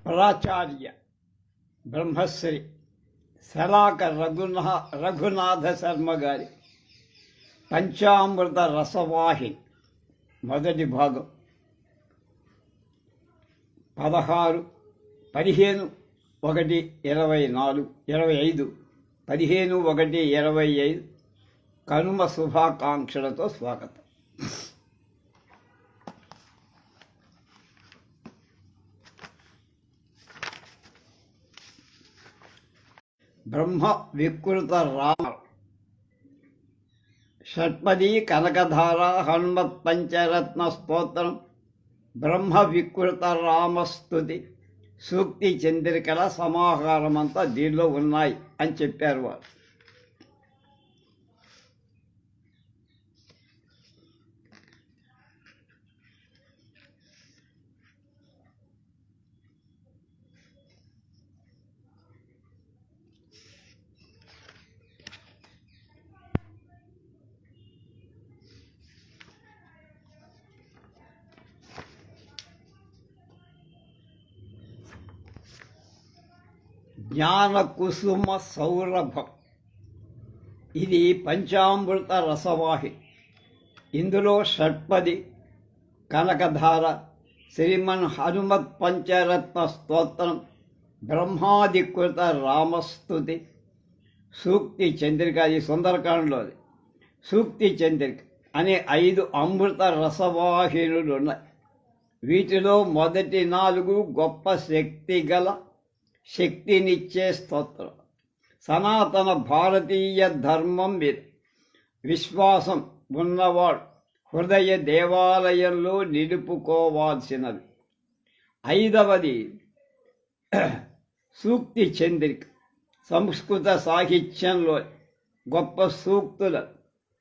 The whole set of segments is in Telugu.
ప్రాచార్య బ్రహ్మశ్రీ శలాక రఘునాథ శర్మ గారి పంచామృత రసవాహిని మొదటి భాగం 15/1/25 కనుమ శుభాకాంక్షలతో స్వాగతం. బ్రహ్మ వికృత రామ షట్పదీ కనకధార హనుమత్ పంచరత్న స్తోత్రం, బ్రహ్మ వికృత రామస్తుతి, సూక్తి చంద్రికల సమాహారం అంతా దీనిలో ఉన్నాయి అని చెప్పారు వారు. జ్ఞాన కుసుమ సౌరభం, ఇది పంచామృత రసవాహిని. ఇందులో షట్పది, కనకధార, శ్రీమన్ హనుమత్ పంచరత్న స్తోత్రం, బ్రహ్మాధికృత రామస్తుతి, సూక్తి చంద్రిక, ఈ సుందరకాండలోది సూక్తి చంద్రిక అనే 5 అమృత రసవాహినులు ఉన్నాయి. వీటిలో మొదటి 4 గొప్ప శక్తి గల శక్తినిచ్చే స్తోత్రం. సనాతన భారతీయ ధర్మం మీద విశ్వాసం ఉన్నవాడు హృదయ దేవాలయంలో నిలుపుకోవాల్సినవి. 5వది సూక్తి చంద్రిక, సంస్కృత సాహిత్యంలో గొప్ప సూక్తుల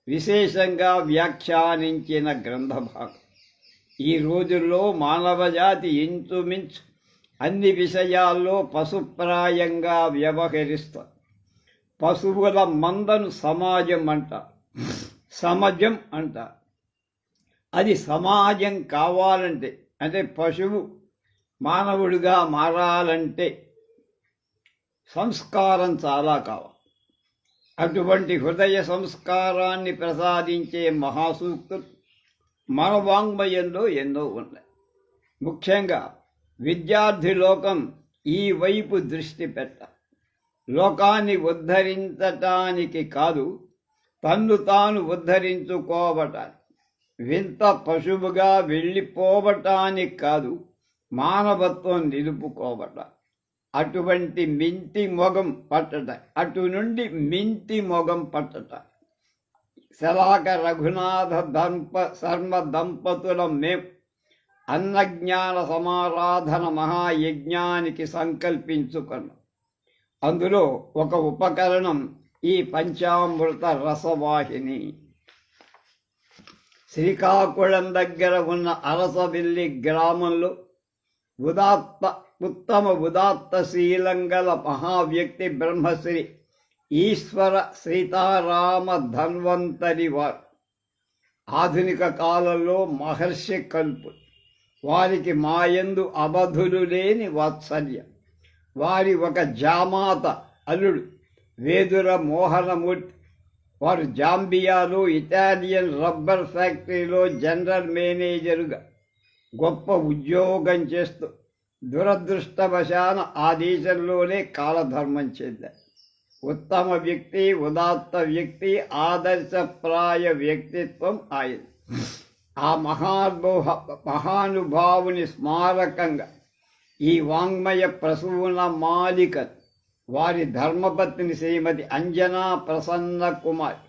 విశేషంగా వ్యాఖ్యానించిన గ్రంథభాగం. ఈ రోజుల్లో మానవజాతి ఇంచుమించు అన్ని విషయాల్లో పశుప్రాయంగా వ్యవహరిస్తారు. పశువుల మందను సమాజం అంటారు. అది సమాజం కావాలంటే, అంటే పశువు మానవుడిగా మారాలంటే సంస్కారం చాలా కావాలి. అటువంటి హృదయ సంస్కారాన్ని ప్రసాదించే మహాసూక్తులు మన వాంగ్మయంలో ఎన్నో ఉన్నాయి. ముఖ్యంగా విద్యార్థి లోకం ఈ వైపు దృష్టి పెట్టాలి. లోకాన్ని ఉద్ధరించటానికి కాదు, తన్ను తాను ఉద్ధరించుకోవటానికి, వింత పశువుగా వెళ్ళిపోవటానికి కాదు, మానవత్వం నిలుపుకోవటానికి. అటువంటి మింటి మొగం పట్టట శలాక రఘునాథ శర్మ దంపతుల మేం అన్నజ్ఞాన సమారాధన మహాయజ్ఞానికి సంకల్పించుకున్నాం. అందులో ఒక ఉపకరణం ఈ పంచామృత రసవాహిని. శ్రీకాకుళం దగ్గర ఉన్న అరసవిల్లి గ్రామంలో ఉత్తమ ఉదాత్తశీలం గల మహావ్యక్తి బ్రహ్మశ్రీ ఈశ్వర సీతారామ ధన్వంతరి వారు. ఆధునిక కాలంలో మహర్షి కల్పులు. వారికి మాయందు అవధులు లేని వాత్సల్యం. వారి ఒక జామాత అల్లుడు వేదుర మోహనమూర్తి. వారు జాంబియాలో ఇటాలియన్ రబ్బర్ ఫ్యాక్టరీలో జనరల్ మేనేజరుగా గొప్ప ఉద్యోగం చేస్తూ దురదృష్టవశాన ఆ దేశంలోనే కాలధర్మం చెందారు. ఉత్తమ వ్యక్తి, ఉదాత్త వ్యక్తి, ఆదర్శప్రాయ వ్యక్తిత్వం ఆయన. ఆ మహానుభావుని స్మారకంగా ఈ వాంగ్మయ ప్రసూన మాలిక వారి ధర్మపత్ని శ్రీమతి అంజనా ప్రసన్న కుమార్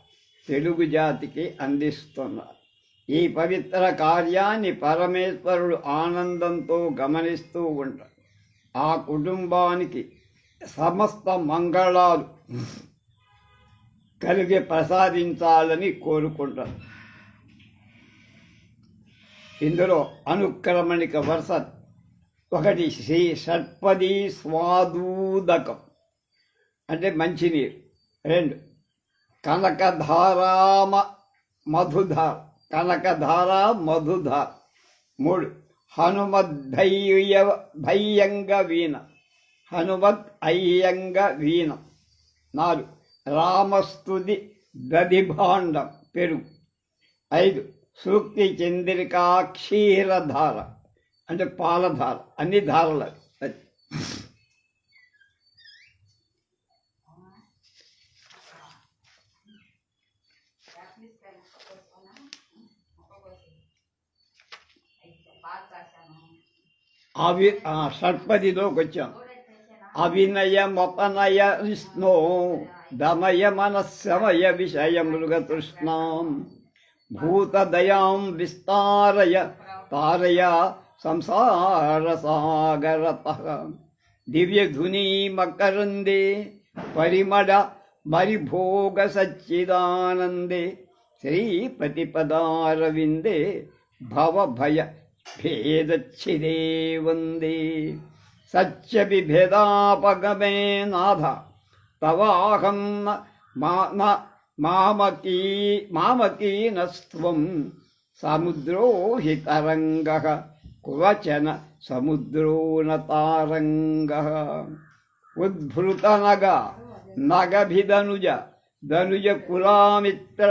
తెలుగు జాతికి అందిస్తున్నారు. ఈ పవిత్ర కార్యాన్ని పరమేశ్వరుడు ఆనందంతో గమనిస్తూ ఉంటారు. ఆ కుటుంబానికి సమస్త మంగళాలు కలిగి ప్రసాదించాలని కోరుకుంటారు. ఇందులో అనుక్రమణిక వరుస 1 శ్రీ షట్పదీ స్వాదూదకం అంటే మంచినీరు. 2 కనకధార మధుధార. 3 హనుమద్దయ్యంగ వీణ, హనుమద్ అయ్యంగ వీణ. 4 రామస్తుతి దధిభాండం పెరుగు. 5 సూక్తి చంద్రికా క్షీరధార అంటే పాలధార, అన్ని ధారలు అది. షట్పదిలోకి వచ్చాం. అవినయమపనయ విష్ణో దమయ మనస్సమయ విషయ మృగతృష్ణాం భూతదయాం విస్తారయ తారయ సంసారసాగరతః దివ్యధునీ మకరందే పరిమళ మరిభోగ సచ్చిదానందే శ్రీపతిపదారవిందే భవభయ భేదచ్చిదే వందే. సత్యవిభేదాపగమే నాథ తవాహం మామకీనస్త్వం సముద్రో హి తరంగః కువచన సముద్రో న తారంగః. ఉద్భృతనగ నగభిదనుజ ధనుజ కులామిత్ర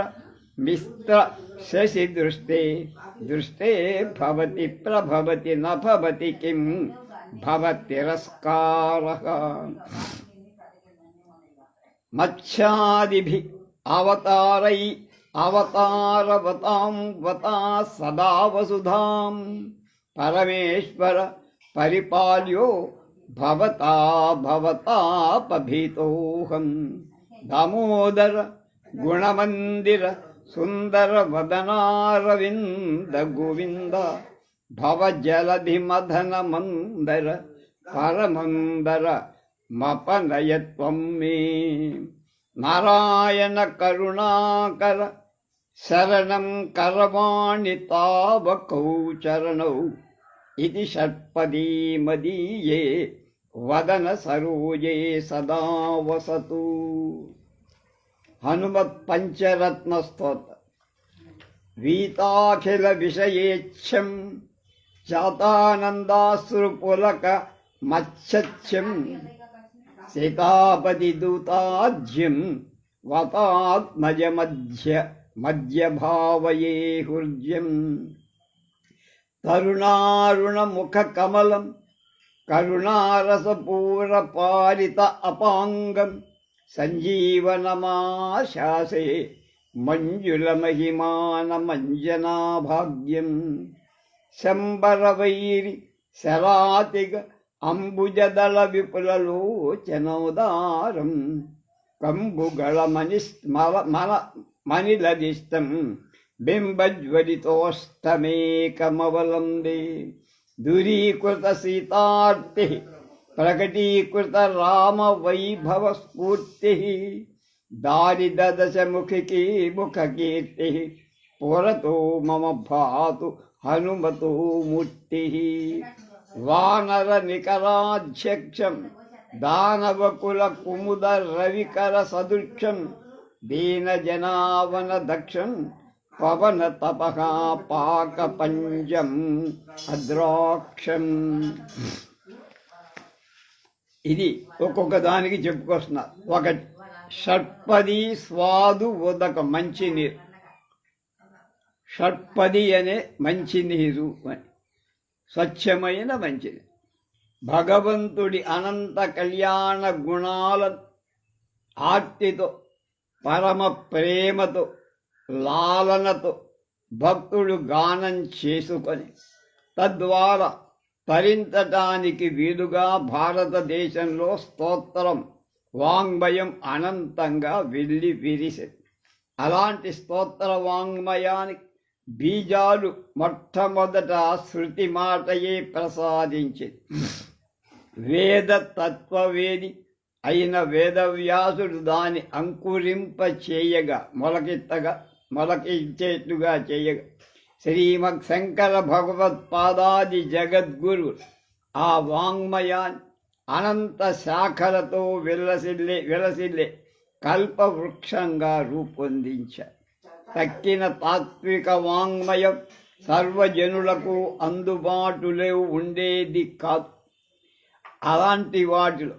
మిస్త్ర శశి దృష్టే దృష్టే భవతి ప్రభవతి న భవతి కిం భవతిరస్కారః. మత్స్యాదిభి అవతారై అవతారవతాం వతా సదా వసుధాం పరమేశ్వర పరిపాల్యో భవతా భవతాపభీతోహం. దామోదర గుణమందిర సుందర వదనారవింద గోవింద భవజలధి మదన మందర పరమందర మపనయత్వం మే. నారాయణ కరుణాకర శరణం కరవాణి తావకౌ చరణౌ ఇది షట్పదీ మదీయే వదన సరోజే సదా వసతు. హనుమత్ పంచరత్న స్తోత్ర. వీతాఖిల విషయేచ్ఛం జాతానందాశ్రుపులక మత్స్యం సీతాపతి దూతాజ్యం వతాత్మజ మధ్య భావయే హృద్యం. తరుణారుణ ముఖ కమలం కరుణారసపూర పాలిత అపాంగం సంజీవనమాశాసే మంజుల మహిమాన మంజనాభాగ్యం. శంబరవైరి శరాతిగ అంబుజదళ విపులలోచనోదారం కంబుగళ మణిలదిష్టం బింబజ్వలితోష్టమేకమవలంబే. దూరీకృత సీతార్తి ప్రకటీకృత రామ వైభవ స్ఫూర్తి దారిదశ ముఖికి ముఖకీర్తి పురతో మమ భాతు హనుమతో మూర్తి. వానర నికరాధ్యక్షం దానవకుల కుముద రవికర సదృక్షం దీన జనావన దక్షం పవన తపః పాక పంజం అద్రాక్షం. ఇది ఒక్కొక్క దానికి చెప్పుకొస్తున్నారు. ఒకటి షట్పది స్వాదు ఉదకం మంచినీరు. షట్పది అనే మంచినీరు అని స్వచ్ఛమైన మంచినీరు. భగవంతుడి అనంత కళ్యాణ గుణాల ఆర్తితో పరమ ప్రేమతో లాలనతో భక్తుడు గానం చేసుకొని తద్వారా తరించటానికి వీలుగా భారతదేశంలో స్తోత్రం వాంగ్మయం అనంతంగా వెళ్ళి విరిసింది. అలాంటి స్తోత్ర వాంగ్మయానికి బీజాలు మొట్టమొదట శృతి మాటయే ప్రసాదించింది. వేద తత్వవేది అయిన వేదవ్యాసుడు దాని అంకురింప చేయగా మొలకించేట్టుగా చేయగా శ్రీమద్ శంకర భగవత్పాదాది జగద్గురు ఆ వాంగ్మయాన్ని అనంత శాఖలతో విలసిల్లే కల్పవృక్షంగా రూపొందించారు. తక్కిన తాత్విక వాంగ్మయం సర్వజనులకు అందుబాటులో ఉండేది కాదు. అలాంటి వాటిలో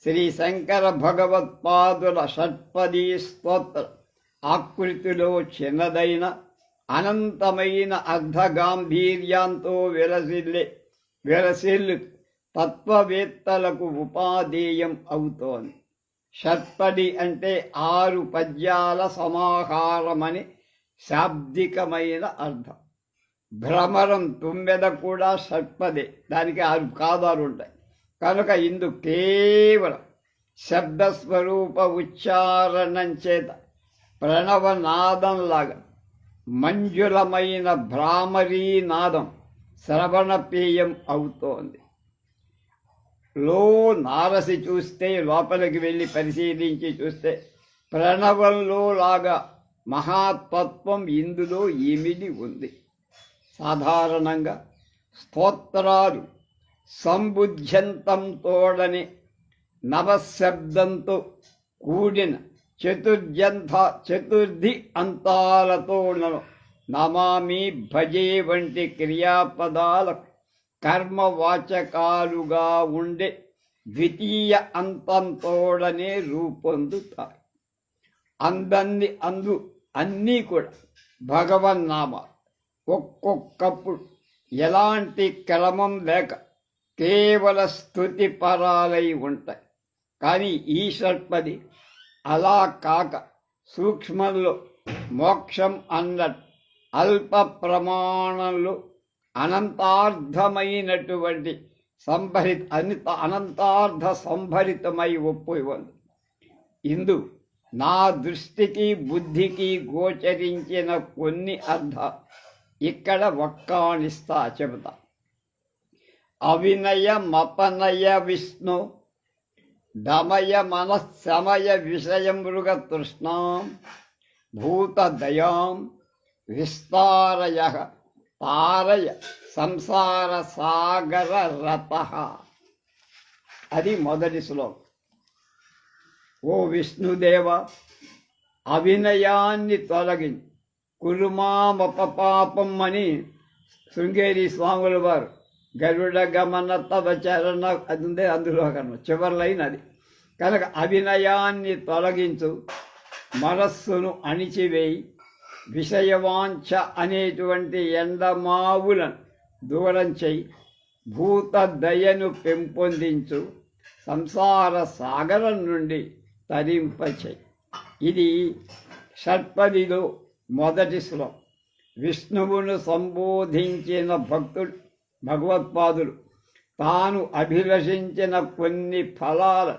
శ్రీ శంకర భగవత్పాదుల షట్పదీ స్తోత్ర ఆకృతిలో చిన్నదైన అనంతమైన అర్ధగాంభీర్యంతో విరసిల్లు తత్వవేత్తలకు ఉపాధేయం అవుతోంది. షట్పది అంటే 6 పద్యాల సమాహారమని శాబ్దికమైన అర్థం. భ్రమరం తుమ్మెద కూడా షట్పదే, దానికి 6 కాదాలు ఉంటాయి. కనుక ఇందు కేవలం శబ్దస్వరూప ఉచ్చారణం చేత ప్రణవనాదంలాగా మంజులమైన భ్రామరీ నాదం శ్రవణపేయం అవుతోంది. నారసి చూస్తే, లోపలికి వెళ్ళి పరిశీలించి చూస్తే ప్రణవంలో లాగా మహాతత్వం ఇందులో ఇమిడి ఉంది. సాధారణంగా స్తోత్రాలు సంబుద్ధ్యంతం తోడని నవశబ్దంతో కూడిన చతుర్థి అంతాలతో నమామి, భజే వంటి క్రియాపదాలకు కర్మవాచకాలుగా ఉండే ద్వితీయ అంతంతోడనే రూపొందుతాయి. అన్నీ కూడా భగవన్నామాలు. ఒక్కొక్కప్పుడు ఎలాంటి క్రమం లేక కేవల స్తుతి పరాలై ఉంటాయి. కానీ ఈ షట్పది అలా కాక సూక్ష్మంలో మోక్షం అన్నట్టు అల్ప ప్రమాణంలో అనంతార్థమైనటువంటి అనంతార్థ సంభరితమై ఒప్పుకుంది. ఇందు నా దృష్టికి బుద్ధికి గోచరించిన కొన్ని అర్థాలు ఇక్కడ ఒక్కానిస్తా చెబుతా. అవినయ మపనయ విష్ణు దమయ మనస్సమయ విషయం మృగ తృష్ణాం భూత దయాం విస్తారయ తారయ సంసార సాగర రత. అది మొదటి శ్లోకం. ఓ విష్ణుదేవ, అవినయాన్ని తొలగించి కురుమామపపాపం అని శృంగేరి స్వాముల వారు గరుడ గమన తవ చరణ అది ఉందే, అందులో కన్నా చివరి లైన్ అది. కనుక అవినయాన్ని తొలగించు, మనస్సును అణిచివేయి, విషయవాంఛ అనేటువంటి ఎండమావులను దూరం చేయి, భూత దయను పెంపొందించు, సంసార సాగరం నుండి తరింపచేయి. ఇది షట్పదిలో మొదటి శ్లోకం. విష్ణువును సంబోధించిన భక్తుడు భగవత్పాదులు తాను అభిలషించిన కొన్ని ఫలాలు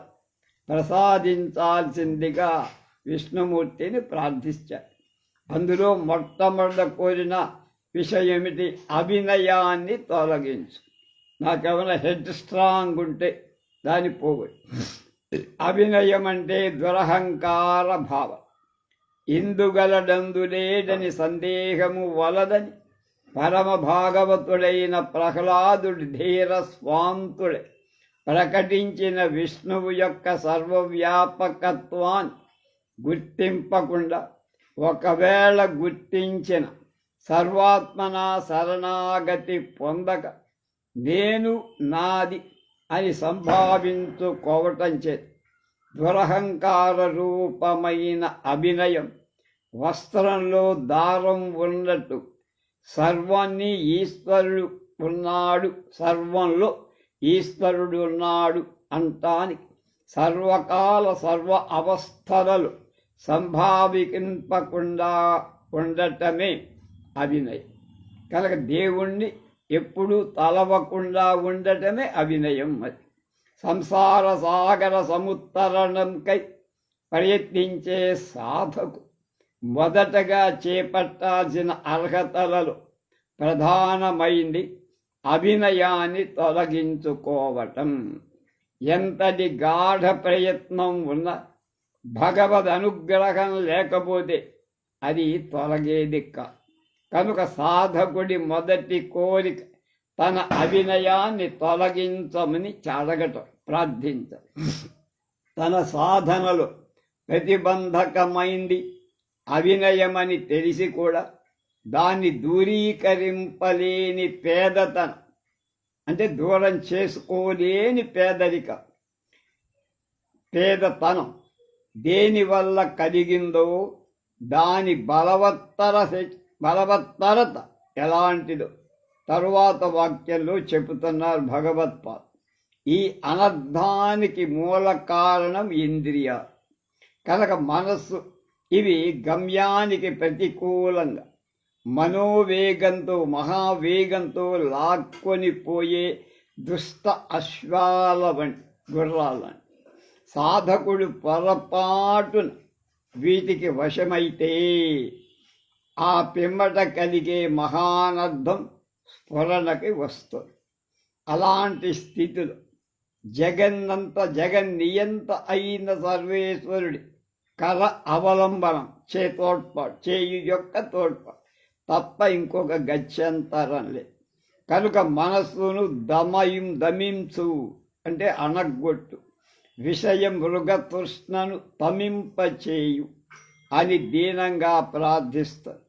ప్రసాదించాల్సిందిగా విష్ణుమూర్తిని ప్రార్థించారు. అందులో మొట్టమొదట కోరిన విషయమిటి? అభినయాన్ని తొలగించు. నాకేమైనా హెడ్ స్ట్రాంగ్ ఉంటే దాన్ని పోగొట్టు. అభినయం అంటే దురహంకార భావం. ఇందుగలడందులేడని సందేహము వలదని పరమ భాగవతుడైన ప్రహ్లాదుడి ధీర స్వాంతుడే ప్రకటించిన విష్ణువు యొక్క సర్వవ్యాపకత్వాన్ని గుర్తింపకుండా, ఒకవేళ గుర్తించిన సర్వాత్మన శరణాగతి పొందక నేను నాది అని సంభావించుకోవటం చేత దురహంకార రూపమైన అభినయం వస్త్రంలో దారం ఉన్నట్టు సర్వాన్ని ఈశ్వరుడు ఉన్నాడు, సర్వంలో ఈశ్వరుడు ఉన్నాడు అంటానికి సర్వకాల సర్వ అవస్థలలో సంభావింపకుండా ఉండటమే అభినయం. కనుక దేవుణ్ణి ఎప్పుడూ తలవకుండా ఉండటమే అభినయం. అది సంసార సాగర సముత్తరణంకై ప్రయత్నించే సాధకు మొదటగా చేపట్టాల్సిన అర్హతలలో ప్రధానమైంది అభినయాన్ని తొలగించుకోవటం. ఎంతటి గాఢ ప్రయత్నం ఉన్నా భగవద్ అనుగ్రహం లేకపోతే అది తొలగేది కాదు. కనుక సాధకుడి మొదటి కోరిక తన అభినయాన్ని తొలగించమని అడగటం, ప్రార్థించడం. తన సాధనలో ప్రతిబంధకమైంది అభినయమని తెలిసి కూడా దాన్ని దూరీకరింపలేని పేదతనం, అంటే దూరం చేసుకోలేని పేదతనం దేనివల్ల కలిగిందో దాని బలవత్తరత ఎలాంటిదో తరువాత వాక్యంలో చెబుతున్నారు భగవత్పాద. ఈ అనర్థానికి మూల కారణం ఇంద్రియాలు కనుక మనస్సు ఇవి గమ్యానికి ప్రతికూలంగా మనోవేగంతో మహావేగంతో లాక్కొని పోయే దుష్ట అశ్వాల వంటి గుర్రాలని సాధకుడు పొరపాటున వీటికి వశమైతే ఆ పిమ్మట కలిగే మహానర్థం స్ఫురణకి వస్తుంది. అలాంటి స్థితిలో జగన్నియంత అయిన సర్వేశ్వరుడి కర అవలంబనం చేయు యొక్క తోడ్పాటు తప్ప ఇంకొక గత్యంతరం లేదు. కనుక మనస్సును దమించు అంటే అనగొట్టు, విషయ మృగతృష్ణను తమింపచేయు అని దీనంగా ప్రార్థిస్తారు.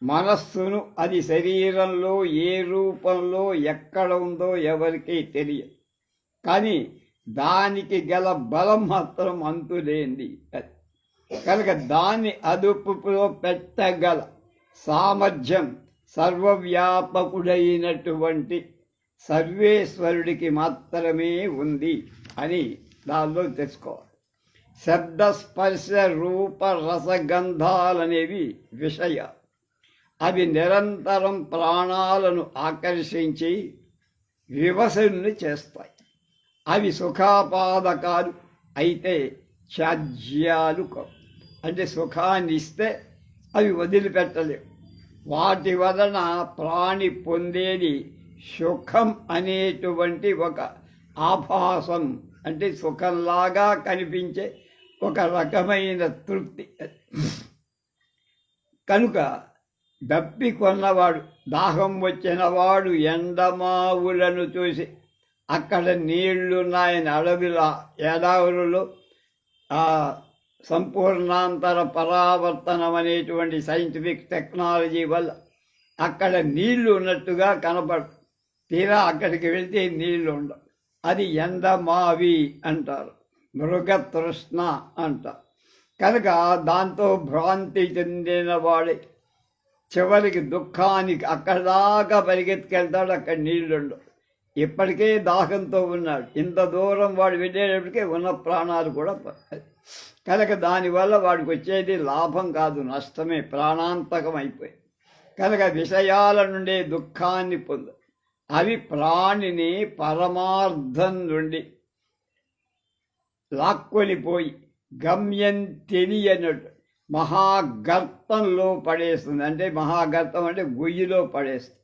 మనస్సును అది శరీరంలో ఏ రూపంలో ఎక్కడ ఉందో ఎవరికీ తెలియదు, కానీ దానికి గల బలం మాత్రం అంతులేంది. కనుక దాన్ని అదుపులో పెట్టగల సామర్థ్యం సర్వవ్యాపకుడైనటువంటి సర్వేశ్వరుడికి మాత్రమే ఉంది అని దానిలో తెలుసుకోవాలి. శబ్ద స్పర్శ రూప రసగంధాలనేవి విషయాలు. అవి నిరంతరం ప్రాణాలను ఆకర్షించి వివసుని చేస్తాయి. అవి సుఖాపాదకాలు అయితే త్యాజ్యాలు కావు. అంటే సుఖాన్ని ఇస్తే అవి వదిలిపెట్టలేవు. వాటి వలన ప్రాణి పొందేది సుఖం అనేటువంటి ఒక ఆభాసం, అంటే సుఖంలాగా కనిపించే ఒక రకమైన తృప్తి. కనుక దప్పి కొన్నవాడు, దాహం వచ్చినవాడు ఎండమావులను చూసి అక్కడ నీళ్లున్నాయని అడవిలో ఎడావులలో సంపూర్ణాంతర పరావర్తనం అనేటువంటి సైంటిఫిక్ టెక్నాలజీ వల్ల అక్కడ నీళ్లు ఉన్నట్టుగా కనపడు, తీరా అక్కడికి వెళ్తే నీళ్లు ఉండవు. అది ఎండమావి అంటారు, మృగతృష్ణ అంటారు. కనుక దాంతో భ్రాంతి చెందిన వాడే చివరికి దుఃఖానికి అక్కడ దాకా పరిగెత్తుకెళ్తాడు, అక్కడ నీళ్లుండవు. ఇప్పటికే దాహంతో ఉన్నాడు, ఇంత దూరం వాడు వెళ్ళేటప్పటికే ఉన్న ప్రాణాలు కూడా కనుక దానివల్ల వాడికి వచ్చేది లాభం కాదు, నష్టమే, ప్రాణాంతకం అయిపోయి. కనుక విషయాల నుండే దుఃఖాన్ని పొందు. అవి ప్రాణిని పరమార్థం నుండి లాక్కొనిపోయి గమ్యం తెలియనట్టు మహాగర్తంలో పడేస్తుంది. అంటే మహాగర్తం అంటే గొయ్యిలో పడేస్తుంది.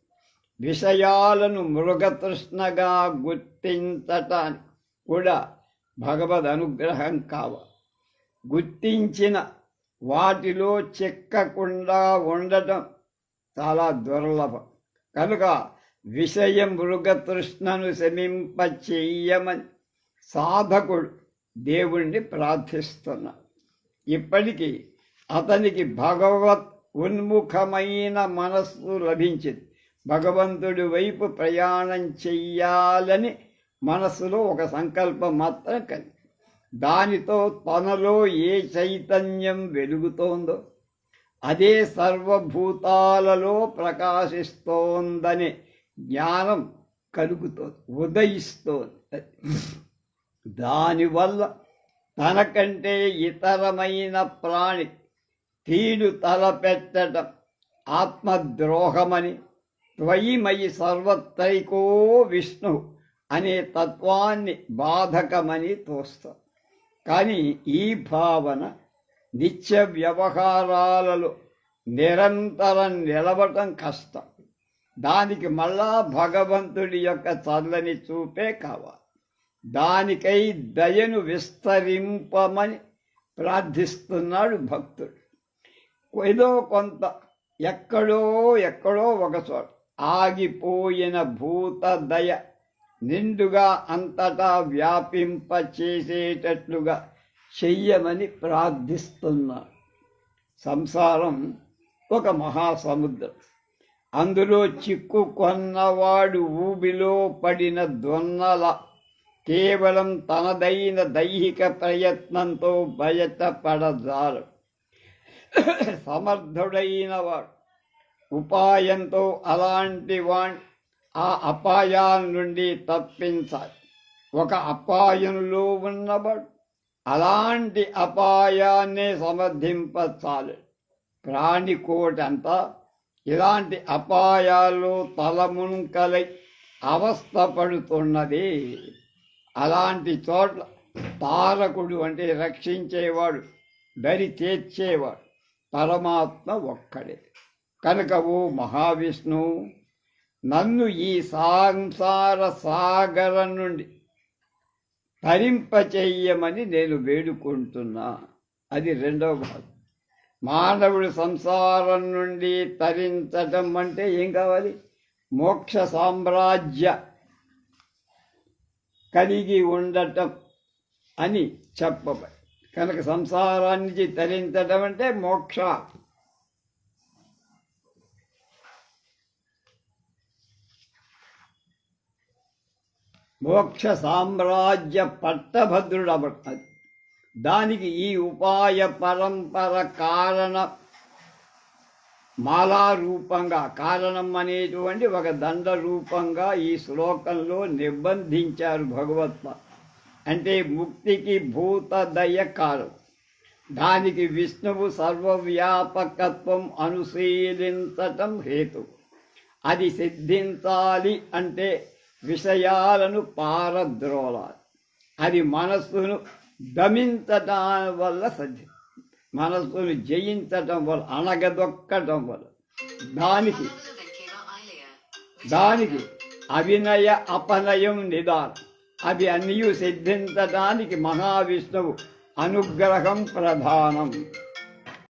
విషయాలను మృగతృష్ణగా గుర్తించటానికి కూడా భగవద్ అనుగ్రహం కావాలి. గుర్తించిన వాటిలో చిక్కకుండా ఉండటం చాలా దుర్లభం. కనుక విషయ మృగతృష్ణను శమింపచేయమని సాధకుడు దేవుణ్ణి ప్రార్థిస్తున్నాడు. ఇప్పటికీ అతనికి భగవత్ ఉన్ముఖమైన మనస్సు లభించింది. భగవంతుడి వైపు ప్రయాణం చెయ్యాలని మనస్సులో ఒక సంకల్పం మాత్రం కలిగి, దానితో తనలో ఏ చైతన్యం వెలుగుతోందో అదే సర్వభూతాలలో ప్రకాశిస్తోందనే జ్ఞానం కలుగుతోంది, ఉదయిస్తోంది. దానివల్ల తనకంటే ఇతరమైన ప్రాణి తీడు తలపెట్టడం ఆత్మద్రోహమని, త్వయిమయి సర్వత్రైకో విష్ణు అనే తత్వాన్ని బాధకమని తోస్తాం. కానీ ఈ భావన నిత్య వ్యవహారాలలో నిరంతరం నిలవటం కష్టం. దానికి మళ్ళా భగవంతుడి యొక్క చల్లని చూపే కావాలి. దానికై దయను విస్తరింపమని ప్రార్థిస్తున్నాడు భక్తుడు. ఏదో కొంత ఎక్కడో ఒక చోట ఆగిపోయిన భూత దయ నిండుగా అంతటా వ్యాపింపచేసేటట్లుగా చెయ్యమని ప్రార్థిస్తున్నాడు. సంసారం ఒక మహాసముద్రం. అందులో చిక్కుకొన్నవాడు ఊబిలో పడిన దొన్నల కేవలం తనదైన దైహిక ప్రయత్నంతో బయటపడజారు. సమర్థుడైన వాడు ఉపాయంతో అలాంటి వాణ్ణి ఆ అపాయాల నుండి తప్పించాలి. ఒక అపాయంలో ఉన్నవాడు అలాంటి అపాయాన్ని సమర్థింపచాలి. ప్రాణికోటంతా ఇలాంటి అపాయాల్లో తలమునకలై అవస్థపడుతున్నది. అలాంటి చోట్ల తారకుడు అంటే రక్షించేవాడు, దరి చేర్చేవాడు పరమాత్మ ఒక్కడే. కనుక ఓ మహావిష్ణువు, నన్ను ఈ సంసార సాగరం నుండి తరింపచేయమని నేను వేడుకుంటున్నా. అది రెండవ భాగం. మానవుడు సంసారం నుండి తరించటం అంటే ఏం కావాలి? మోక్ష సామ్రాజ్య కలిగి ఉండటం అని చెప్పబడి, కనుక సంసారానికి తరించటం అంటే మోక్ష. మోక్ష సామ్రాజ్య పట్టభద్రుడబడుతుంది. దానికి ఈ ఉపాయ పరంపర కారణ మాలా రూపంగా, కారణం అనేటువంటి ఒక దండ రూపంగా ఈ శ్లోకంలో నిబంధించారు భగవత్పాద. అంటే ముక్తికి భూతదయ కాలం. దానికి విష్ణువు సర్వవ్యాపకత్వం అనుశీలించటం హేతు. అది సిద్ధించాలి అంటే విషయాలను పారద్రోలాలి. అది మనస్సును దమించటం వల్ల సిద్ధి, మనస్సును జయించటం వల్ల, అణగదొక్కటం వల్ల. దానికి అవినయ అపనయం నిదానం. అది అన్నీ సిద్ధించటానికి మహావిష్ణువు అనుగ్రహం ప్రధానం.